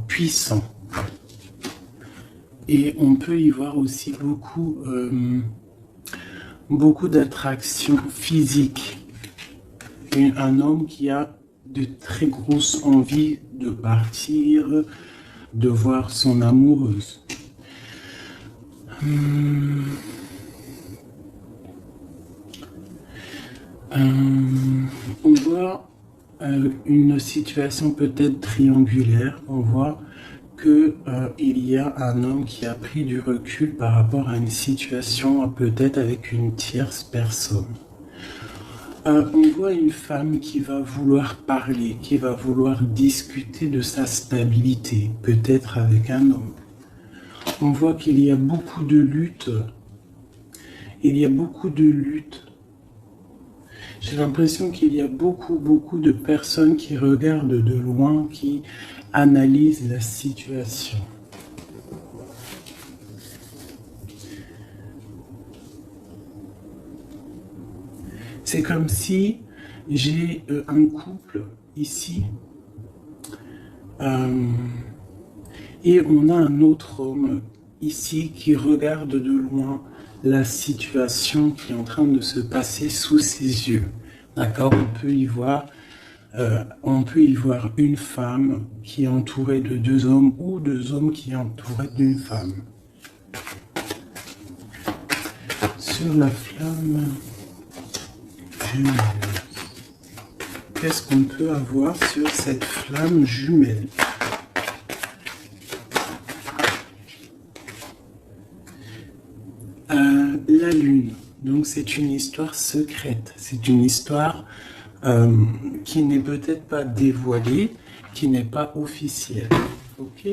puissant. Et on peut y voir aussi beaucoup d'attraction physique. Un homme qui a de très grosses envies de partir, de voir son amoureuse. On voit une situation peut-être triangulaire. On voit qu'il y a un homme qui a pris du recul par rapport à une situation peut-être avec une tierce personne. On voit une femme qui va vouloir parler, qui va vouloir discuter de sa stabilité, peut-être avec un homme. On voit qu'il y a beaucoup de luttes. Il y a beaucoup de luttes. J'ai l'impression qu'il y a beaucoup de personnes qui regardent de loin, qui analysent la situation. C'est comme si j'ai un couple ici et on a un autre homme ici qui regarde de loin la situation qui est en train de se passer sous ses yeux. D'accord, on peut y voir une femme qui est entourée de deux hommes ou deux hommes qui sont entourés d'une femme. Sur la flamme jumelle, qu'est-ce qu'on peut avoir sur cette flamme jumelle? La lune, donc c'est une histoire secrète, c'est une histoire qui n'est peut-être pas dévoilée, qui n'est pas officielle. Ok,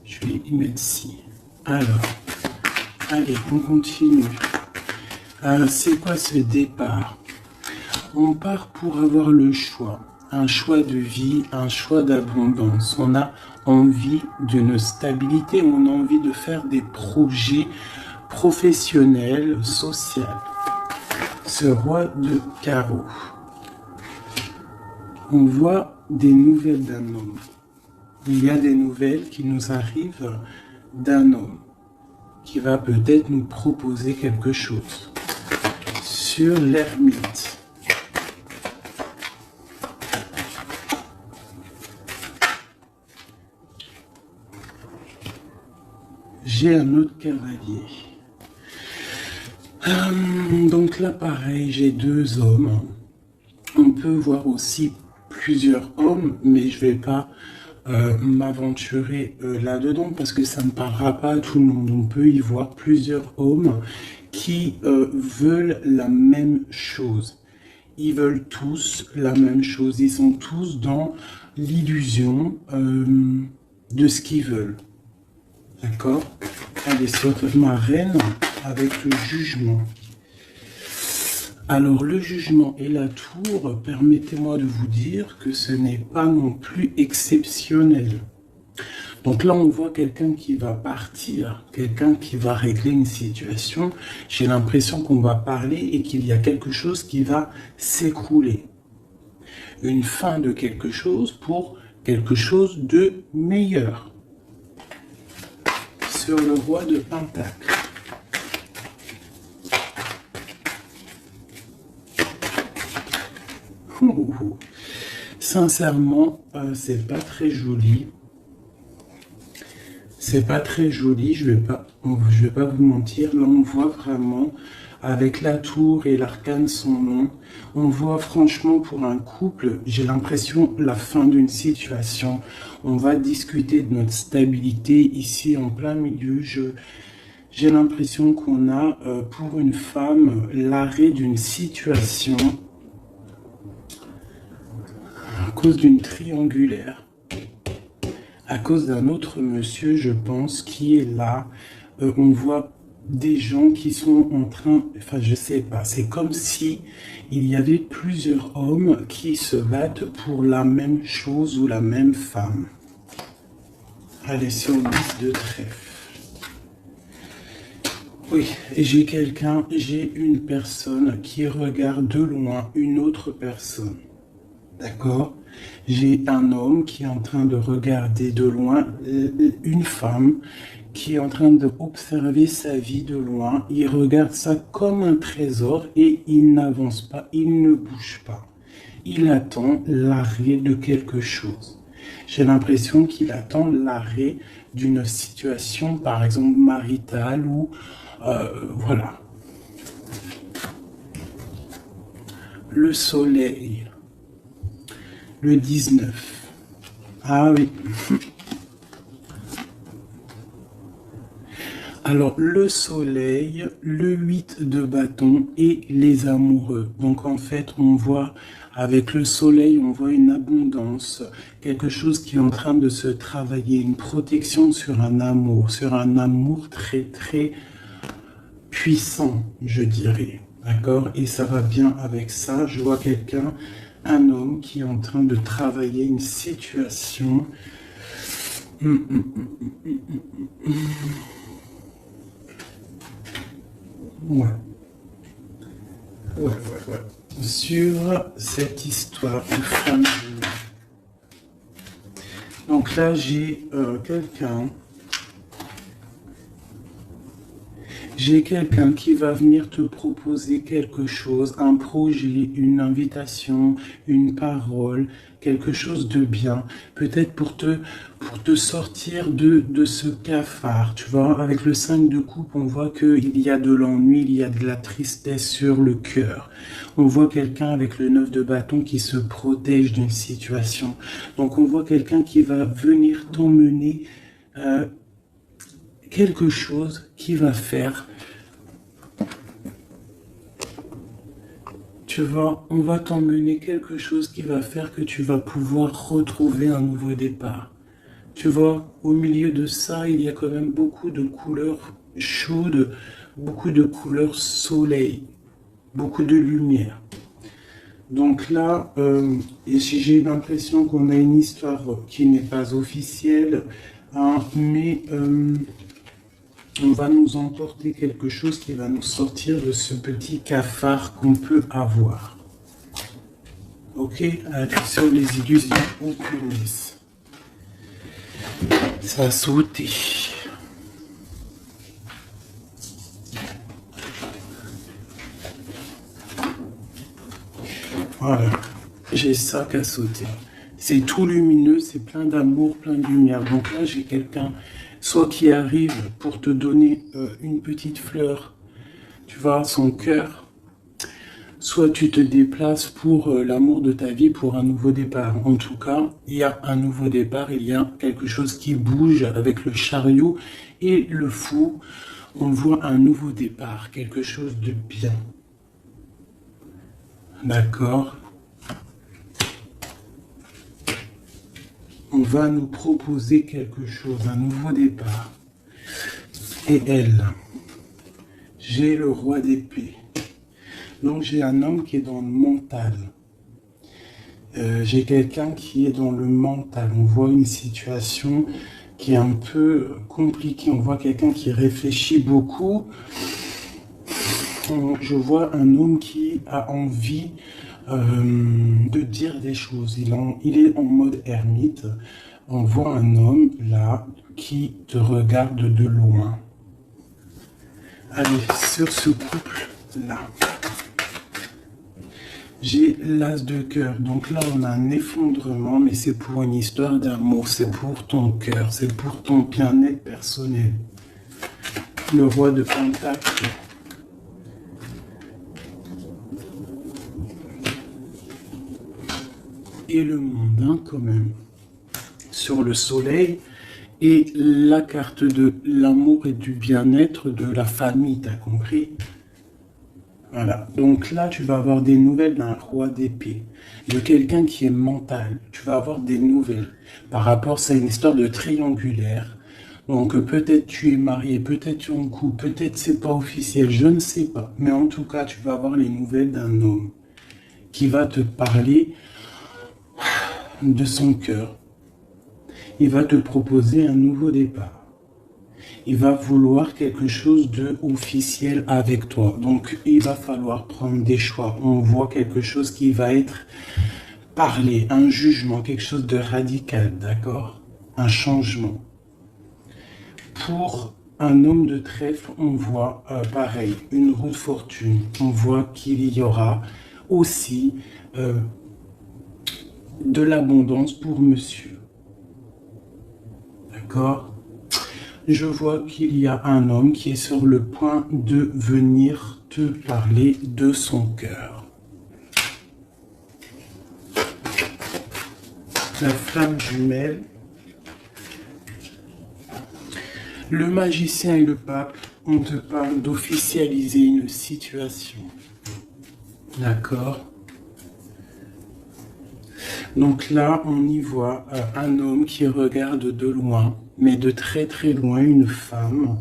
je vais y mettre ci. Alors, allez, on continue. C'est quoi ce départ? On part pour avoir le choix, un choix de vie, un choix d'abondance. On a envie d'une stabilité, on a envie de faire des projets professionnels, sociaux. Ce roi de carreau. On voit des nouvelles d'un homme. Il y a des nouvelles qui nous arrivent d'un homme qui va peut-être nous proposer quelque chose. Sur l'ermite. J'ai un autre cavalier. Donc là, pareil, j'ai deux hommes. On peut voir aussi plusieurs hommes, mais je ne vais pas m'aventurer là-dedans parce que ça ne parlera pas à tout le monde. On peut y voir plusieurs hommes qui veulent la même chose. Ils veulent tous la même chose. Ils sont tous dans l'illusion de ce qu'ils veulent. D'accord? Allez, sur ma reine avec le jugement. Alors, le jugement et la tour, permettez-moi de vous dire que ce n'est pas non plus exceptionnel. Donc là, on voit quelqu'un qui va partir, quelqu'un qui va régler une situation. J'ai l'impression qu'on va parler et qu'il y a quelque chose qui va s'écrouler. Une fin de quelque chose pour quelque chose de meilleur. Sur le roi de Pentacle. Sincèrement, c'est pas très joli. C'est pas très joli, je vais pas vous mentir. Là, on voit vraiment, avec la tour et l'arcane son nom, on voit franchement pour un couple, j'ai l'impression la fin d'une situation. On va discuter de notre stabilité ici en plein milieu. J'ai l'impression qu'on a pour une femme l'arrêt d'une situation à cause d'une triangulaire. À cause d'un autre monsieur, je pense, qui est là. On voit des gens qui sont en train... Enfin, je sais pas. C'est comme si il y avait plusieurs hommes qui se battent pour la même chose ou la même femme. Allez, sur le 10 de trèfle. Oui, et j'ai une personne qui regarde de loin une autre personne. D'accord ? J'ai un homme qui est en train de regarder de loin une femme qui est en train d'observer sa vie de loin. Il regarde ça comme un trésor et il n'avance pas, il ne bouge pas. Il attend l'arrêt de quelque chose. J'ai l'impression qu'il attend l'arrêt d'une situation, par exemple maritale ou voilà. Le soleil, le 19. Ah oui. Alors, le soleil, le 8 de bâton et les amoureux. Donc, en fait, on voit, avec le soleil, on voit une abondance, quelque chose qui est en train de se travailler, une protection sur un amour très, très puissant, je dirais. D'accord? Et ça va bien avec ça. Je vois quelqu'un, un homme qui est en train de travailler une situation. Ouais. Sur cette histoire de femme. Donc là, j'ai quelqu'un. J'ai quelqu'un qui va venir te proposer quelque chose, un projet, une invitation, une parole, quelque chose de bien. Peut-être pour te sortir de ce cafard. Tu vois, avec le 5 de coupe, on voit qu'il y a de l'ennui, il y a de la tristesse sur le cœur. On voit quelqu'un avec le 9 de bâton qui se protège d'une situation. Donc on voit quelqu'un qui va venir t'emmener quelque chose qui va faire, tu vois, on va t'emmener quelque chose qui va faire que tu vas pouvoir retrouver un nouveau départ. Tu vois, au milieu de ça, il y a quand même beaucoup de couleurs chaudes, beaucoup de couleurs soleil, beaucoup de lumière. Donc là, j'ai l'impression qu'on a une histoire qui n'est pas officielle, hein, mais on va nous emporter quelque chose qui va nous sortir de ce petit cafard qu'on peut avoir. Ok, attention les illusions, on commence. Ça a sauté. Voilà, j'ai ça qui a sauté. C'est tout lumineux, c'est plein d'amour, plein de lumière. Donc là, j'ai quelqu'un, soit qui arrive pour te donner une petite fleur, tu vois, son cœur, soit tu te déplaces pour l'amour de ta vie, pour un nouveau départ. En tout cas, il y a un nouveau départ, il y a quelque chose qui bouge avec le chariot et le fou. On voit un nouveau départ, quelque chose de bien. D'accord? On va nous proposer quelque chose, un nouveau départ. Et elle, j'ai le roi d'épée. Donc j'ai un homme qui est dans le mental. J'ai quelqu'un qui est dans le mental. On voit une situation qui est un peu compliquée. On voit quelqu'un qui réfléchit beaucoup. Je vois un homme qui a envie de dire des choses. Il est en mode ermite. On voit un homme là qui te regarde de loin. Allez, sur ce couple là. J'ai l'as de cœur. Donc là, on a un effondrement, mais c'est pour une histoire d'amour. C'est pour ton cœur. C'est pour ton bien-être personnel. Le roi de Pentacle. Et le mondain quand même. Sur le soleil. Et la carte de l'amour et du bien-être de la famille, t'as compris? Voilà, donc là tu vas avoir des nouvelles d'un roi d'épée, de quelqu'un qui est mental. Tu vas avoir des nouvelles par rapport, c'est une histoire de triangulaire. Donc peut-être tu es marié, peut-être tu es en couple, peut-être c'est pas officiel, je ne sais pas. Mais en tout cas, tu vas avoir les nouvelles d'un homme qui va te parler de son cœur. Il va te proposer un nouveau départ. Il va vouloir quelque chose de officiel avec toi. Donc, il va falloir prendre des choix. On voit quelque chose qui va être parler, un jugement, quelque chose de radical, d'accord? Un changement. Pour un homme de trèfle, on voit pareil, une roue de fortune. On voit qu'il y aura aussi de l'abondance pour monsieur. D'accord? Je vois qu'il y a un homme qui est sur le point de venir te parler de son cœur. La flamme jumelle. Le magicien et le pape, on te parle d'officialiser une situation. D'accord? Donc là, on y voit un homme qui regarde de loin, mais de très très loin, une femme.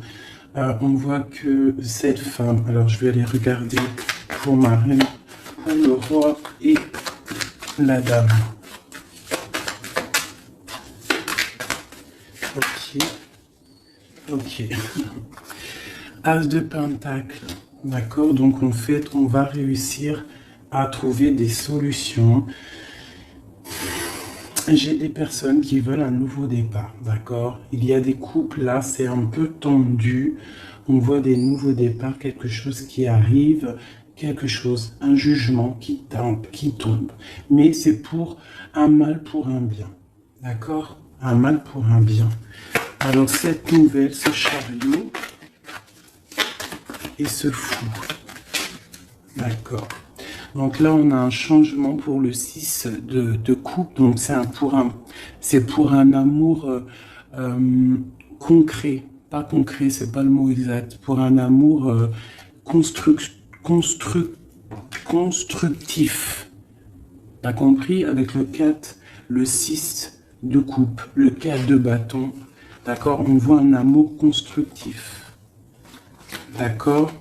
On voit que cette femme, alors je vais aller regarder pour ma reine, pour le roi et la dame. Ok. Ok. As de pentacle. D'accord? Donc en fait, on va réussir à trouver des solutions. J'ai des personnes qui veulent un nouveau départ, d'accord? Il y a des couples là, c'est un peu tendu. On voit des nouveaux départs, quelque chose qui arrive, quelque chose, un jugement qui tombe. Mais c'est pour un mal pour un bien, d'accord? Un mal pour un bien. Alors cette nouvelle, ce chariot et ce fou, d'accord? Donc là, on a un changement pour le 6 de coupe. Donc c'est pour un amour concret. Pas concret, c'est pas le mot exact. Pour un amour constructif. T'as compris? Avec le 4, le 6 de coupe, le 4 de bâton. D'accord? On voit un amour constructif. D'accord?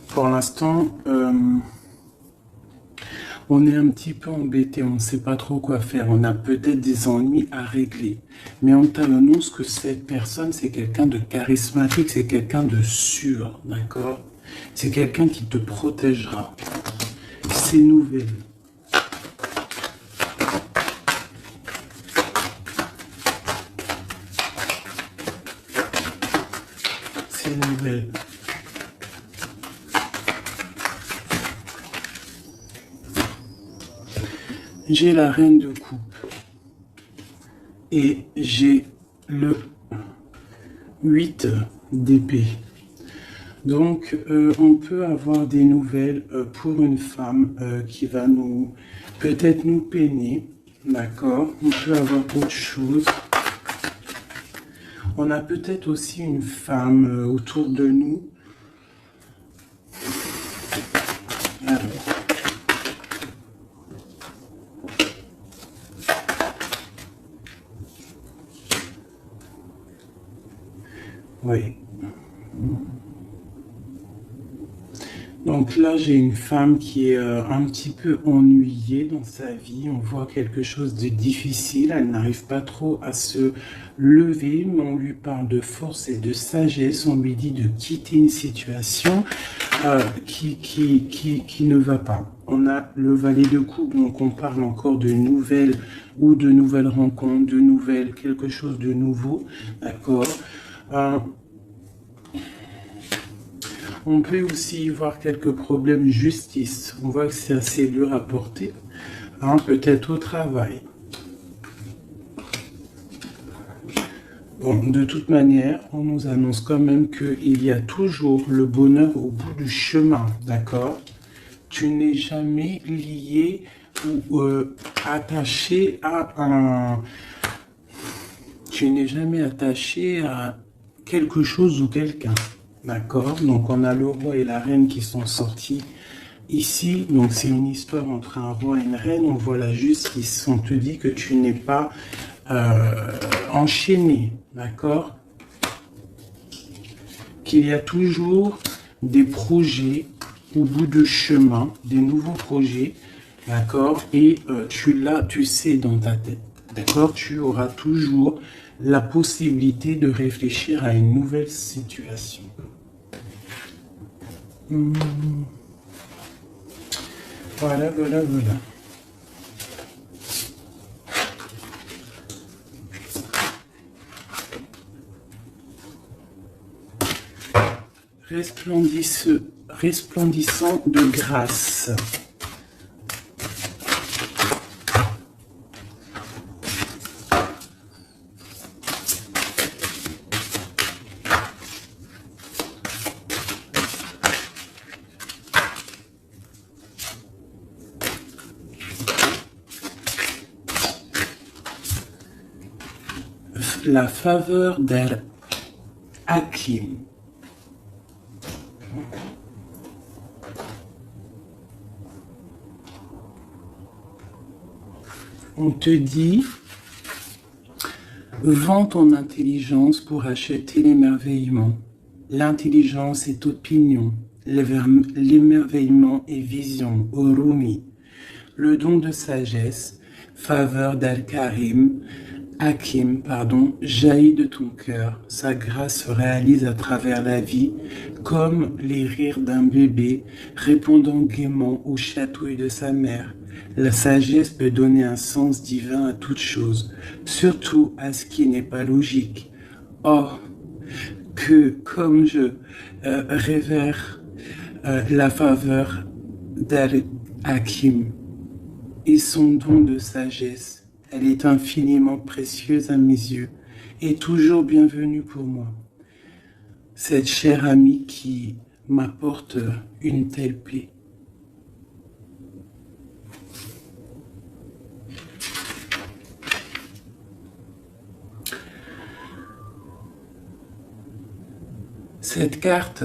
Pour l'instant, on est un petit peu embêté, on ne sait pas trop quoi faire, on a peut-être des ennuis à régler. Mais on t'annonce que cette personne, c'est quelqu'un de charismatique, c'est quelqu'un de sûr, d'accord? C'est quelqu'un qui te protégera. C'est nouvelle. C'est nouvelle. J'ai la reine de coupe et j'ai le 8 d'épée. Donc, on peut avoir des nouvelles pour une femme qui va peut-être nous peiner, d'accord? On peut avoir autre chose. On a peut-être aussi une femme autour de nous. Alors. Oui. Donc là, j'ai une femme qui est un petit peu ennuyée dans sa vie. On voit quelque chose de difficile. Elle n'arrive pas trop à se lever, mais on lui parle de force et de sagesse. On lui dit de quitter une situation qui ne va pas. On a le valet de coupe, donc on parle encore de nouvelles ou de nouvelles rencontres, de nouvelles, quelque chose de nouveau. D'accord? On peut aussi voir quelques problèmes de justice. On voit que c'est assez dur à porter. Hein, peut-être au travail. Bon, de toute manière, on nous annonce quand même qu'il y a toujours le bonheur au bout du chemin. D'accord? Tu n'es jamais lié ou attaché à un... Tu n'es jamais attaché à quelque chose ou quelqu'un. D'accord? Donc on a le roi et la reine qui sont sortis ici. Donc c'est une histoire entre un roi et une reine. On voit la justice. On te dit que tu n'es pas enchaîné. D'accord? Qu'il y a toujours des projets au bout de chemin, des nouveaux projets. D'accord? Et tu sais dans ta tête. D'accord? Tu auras toujours la possibilité de réfléchir à une nouvelle situation. Voilà, voilà, voilà. Resplendissant de grâce. La faveur d'Al-Hakim. On te dit, vends ton intelligence pour acheter l'émerveillement. L'intelligence est opinion, l'émerveillement est vision, Urumi. Le don de sagesse, faveur d'Al-Karim, Hakim, jaillit de ton cœur. Sa grâce se réalise à travers la vie, comme les rires d'un bébé répondant gaiement aux chatouilles de sa mère. La sagesse peut donner un sens divin à toute chose, surtout à ce qui n'est pas logique. Oh, que comme je révère la faveur d'Al-Hakim et son don de sagesse, elle est infiniment précieuse à mes yeux et toujours bienvenue pour moi. Cette chère amie qui m'apporte une telle paix. Cette carte,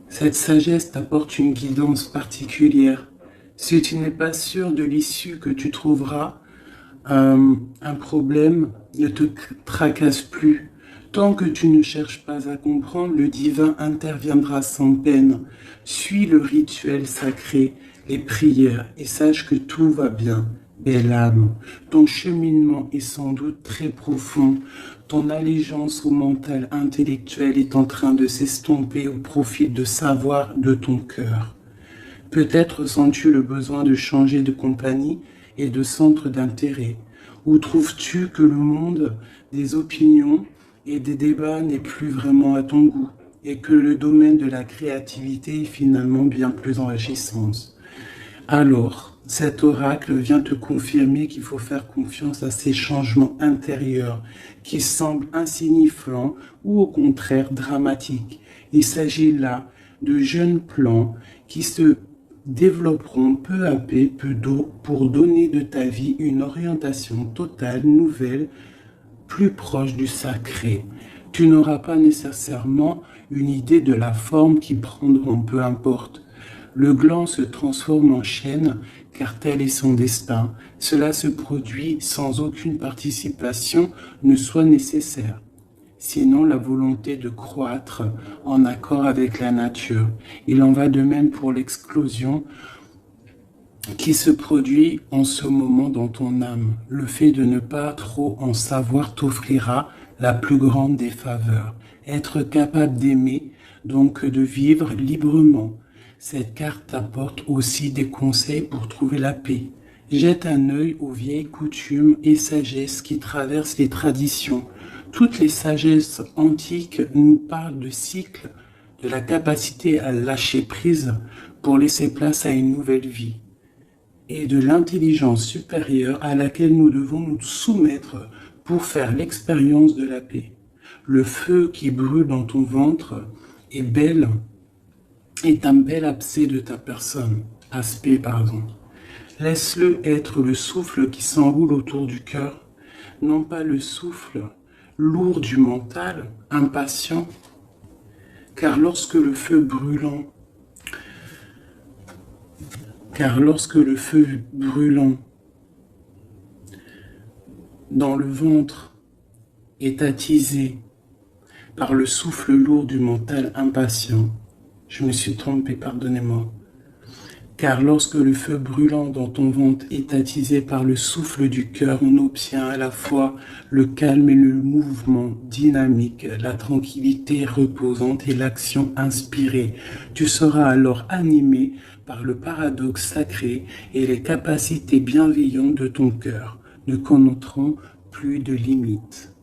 cette sagesse t'apporte une guidance particulière. Si tu n'es pas sûr de l'issue que tu trouveras, un problème ne te tracasse plus. Tant que tu ne cherches pas à comprendre, le divin interviendra sans peine. Suis le rituel sacré, les prières, et sache que tout va bien. Belle âme, ton cheminement est sans doute très profond. Ton allégeance au mental intellectuel est en train de s'estomper au profit de savoir de ton cœur. Peut-être sens-tu le besoin de changer de compagnie et de centre d'intérêt. Où trouves-tu que le monde des opinions et des débats n'est plus vraiment à ton goût et que le domaine de la créativité est finalement bien plus enrichissant? Alors, cet oracle vient te confirmer qu'il faut faire confiance à ces changements intérieurs qui semblent insignifiants ou au contraire dramatiques. Il s'agit là de jeunes plans qui se développeront peu à peu pour donner de ta vie une orientation totale, nouvelle, plus proche du sacré. Tu n'auras pas nécessairement une idée de la forme qu'ils prendront, peu importe. Le gland se transforme en chêne, car tel est son destin. Cela se produit sans aucune participation ne soit nécessaire. Sinon la volonté de croître en accord avec la nature. Il en va de même pour l'explosion qui se produit en ce moment dans ton âme. Le fait de ne pas trop en savoir t'offrira la plus grande des faveurs. Être capable d'aimer, donc de vivre librement. Cette carte apporte aussi des conseils pour trouver la paix. Jette un œil aux vieilles coutumes et sagesses qui traversent les traditions. Toutes les sagesses antiques nous parlent de cycles, de la capacité à lâcher prise pour laisser place à une nouvelle vie et de l'intelligence supérieure à laquelle nous devons nous soumettre pour faire l'expérience de la paix. Le feu qui brûle dans ton ventre est un bel aspect de ta personne. Laisse-le être le souffle qui s'enroule autour du cœur, non pas le souffle lourd du mental, impatient, car lorsque le feu brûlant dans le ventre est attisé par le souffle lourd du mental impatient, je me suis trompé, pardonnez-moi. Car lorsque le feu brûlant dans ton ventre est attisé par le souffle du cœur, on obtient à la fois le calme et le mouvement dynamique, la tranquillité reposante et l'action inspirée. Tu seras alors animé par le paradoxe sacré et les capacités bienveillantes de ton cœur ne connaîtront plus de limites.